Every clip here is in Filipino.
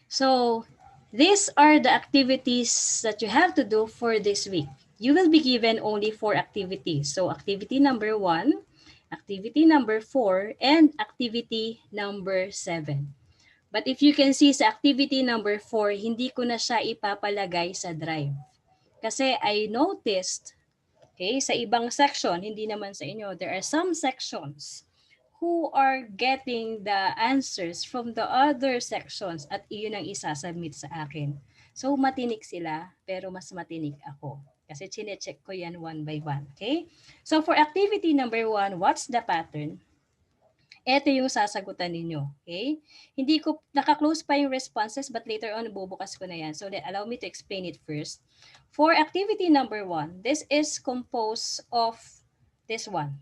So these are the activities that you have to do for this week. You will be given only 4 activities. So activity number 1, activity number 4, and activity number 7. But if you can see sa activity number 4, hindi ko na siya ipapalagay sa drive. Kasi I noticed, okay, sa ibang section, hindi naman sa inyo, there are some sections who are getting the answers from the other sections at iyon ang isasubmit sa akin. So matinik sila pero mas matinik ako. Kasi chinecheck ko yan one by one. Okay? So for activity number 1, what's the pattern? Ito yung sasagutan ninyo. Okay? Hindi ko naka-close pa yung responses but later on bubukas ko na yan. So allow me to explain it first. For activity number 1, this is composed of this one.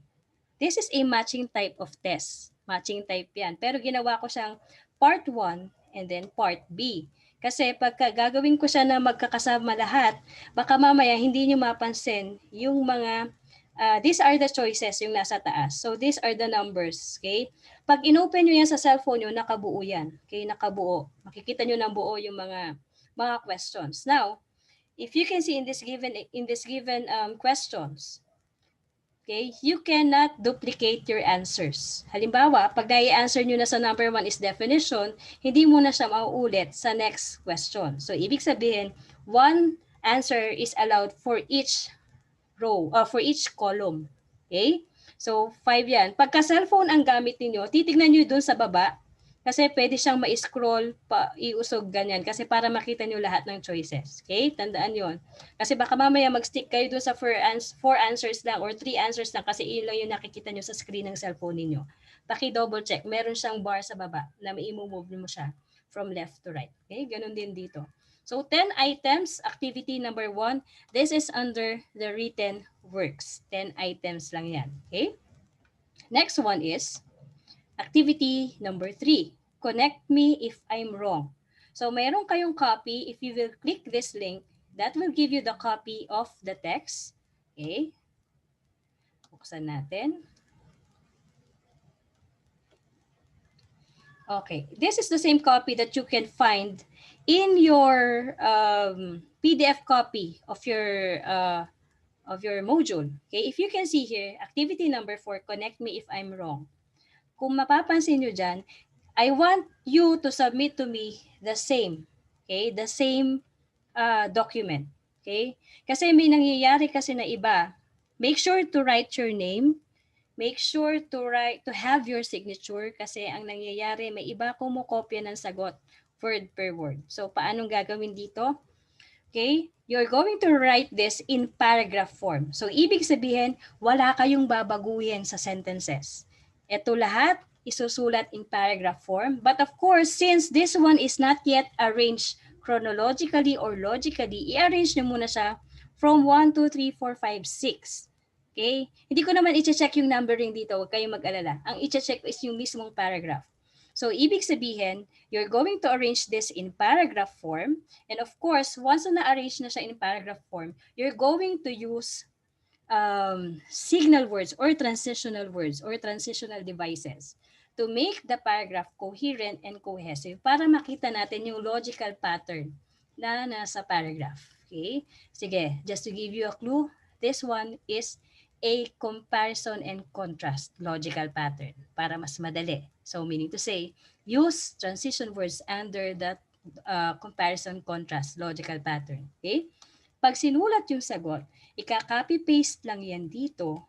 This is a matching type of test. Matching type yan. Pero ginawa ko siyang part 1 and then part B. Kasi pagka gagawin ko siya na magkakasama lahat, baka mamaya hindi nyo mapansin yung mga, these are the choices yung nasa taas. So these are the numbers. Okay? Pag inopen nyo yan sa cellphone nyo, nakabuo yan. Okay? Nakabuo. Makikita nyo ng buo yung mga questions. Now, if you can see in this given questions, okay, you cannot duplicate your answers. Halimbawa, pag nai-answer nyo na sa number 1 is definition, hindi mo na siya mauulit sa next question. So, ibig sabihin, one answer is allowed for each row, for each column. Okay? So, 5 yan. Pagka cellphone ang gamit niyo, titignan nyo dun sa baba kasi pwede siyang ma-scroll, iusog ganyan kasi para makita nyo lahat ng choices. Okay? Tandaan yon. Kasi baka mamaya mag-stick kayo dun sa 4 answers lang or 3 answers lang kasi iyon lang yung nakikita nyo sa screen ng cellphone ninyo. Paki-double check. Meron siyang bar sa baba na mai-move mo siya from left to right. Okay? Ganun din dito. So 10 items, activity number 1, this is under the written works. 10 items lang yan. Okay? Next one is activity number 3, connect me if I'm wrong. So mayroon kayong copy. If you will click this link, that will give you the copy of the text. Okay? Buksan natin. Okay, this is the same copy that you can find in your PDF copy of your module. Okay, if you can see here, activity number 4, connect me if I'm wrong. Kung mapapansin nyo dyan, I want you to submit to me the same, okay, the same document. Okay, kasi may nangyayari kasi na iba. Make sure to write your name. Make sure to have your signature kasi ang nangyayari, may iba kumokopya ng sagot word per word. So, paanong gagawin dito? Okay? You're going to write this in paragraph form. So, ibig sabihin, wala kayong babaguhin sa sentences. Ito lahat, isusulat in paragraph form. But of course, since this one is not yet arranged chronologically or logically, i-arrange nyo muna siya from 1, 2, 3, 4, 5, 6. Okay? Hindi ko naman i-check yung numbering dito. Huwag kayong mag-alala. Ang i-check is yung mismong paragraph. So, ibig sabihin, you're going to arrange this in paragraph form. And of course, once na-arrange na siya in paragraph form, you're going to use signal words or transitional devices to make the paragraph coherent and cohesive para makita natin yung logical pattern na nasa paragraph. Okay? Sige, just to give you a clue, this one is a comparison and contrast logical pattern para mas madali. So meaning to say, use transition words under that comparison contrast logical pattern. Okay? Pag sinulat yung sagot, ika-copy-paste lang yan dito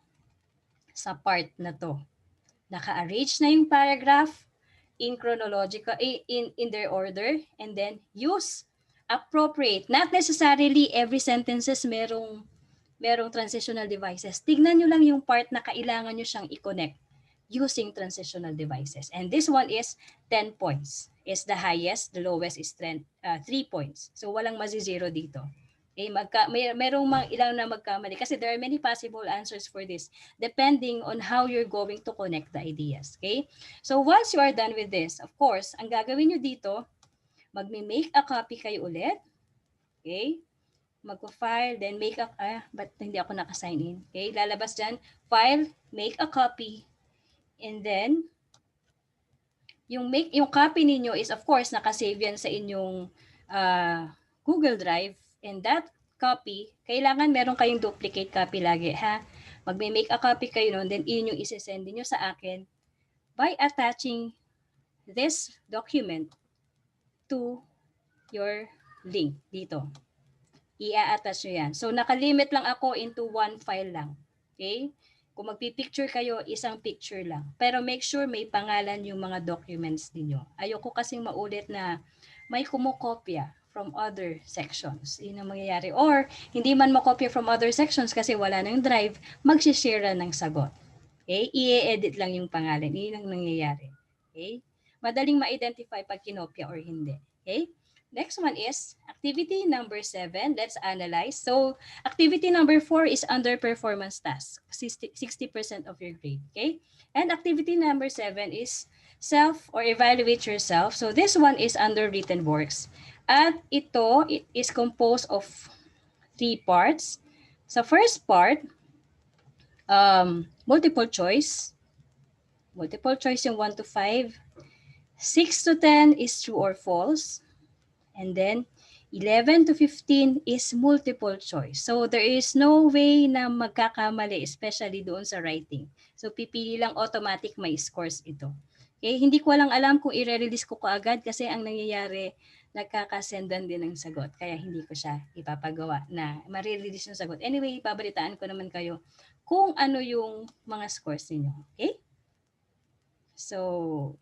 sa part na to. Naka-arrange na yung paragraph in chronological, in their order, and then use appropriate. Not necessarily every sentences merong transitional devices. Tignan nyo lang yung part na kailangan nyo siyang i-connect using transitional devices. And this one is 10 points. Is the highest, the lowest is 3 points. So walang mazi-zero dito. Okay, merong ilang na magkamali kasi there are many possible answers for this depending on how you're going to connect the ideas. Okay? So once you are done with this, of course, ang gagawin nyo dito, magme-make a copy kayo ulit. Okay? Magpo-file, then make a, but hindi ako naka-sign in. Okay? Lalabas dyan, file, make a copy, and then yung copy ninyo is of course nakasave yan sa inyong Google Drive, and that copy, kailangan meron kayong duplicate copy lagi, ha? Magme-make a copy kayo nun, then yun yung isi-send niyo sa akin by attaching this document to your link dito. I-attach nyo yan. So, nakalimit lang ako into one file lang. Okay? Kung magpipicture kayo, isang picture lang. Pero make sure may pangalan yung mga documents ninyo. Ayoko kasing maulit na may kumukopya from other sections. Yun ang mangyayari. Or, hindi man makopya from other sections kasi wala na yung drive, magsishare ng sagot. Okay? I-edit lang yung pangalan. Yun ang nangyayari. Okay? Madaling ma-identify pag kinopya or hindi. Okay? Next one is activity number 7. Let's analyze. So, activity number 4 is under performance task, 60% of your grade. Okay? And activity number 7 is self or evaluate yourself. So, this one is under written works. At it is composed of 3 parts. Sa first part, multiple choice. Multiple choice yung 1 to 5. 6 to 10 is true or false. And then 11 to 15 is multiple choice. So there is no way na magkakamali, especially doon sa writing. So pipili lang, automatic may scores ito. Okay, hindi ko lang alam kung i-release ko kaagad kasi ang nangyayari, nagkakasendan din ng sagot. Kaya hindi ko siya ipapagawa na ma-release yung sagot. Anyway, babalitaan ko naman kayo kung ano yung mga scores ninyo. Okay? So,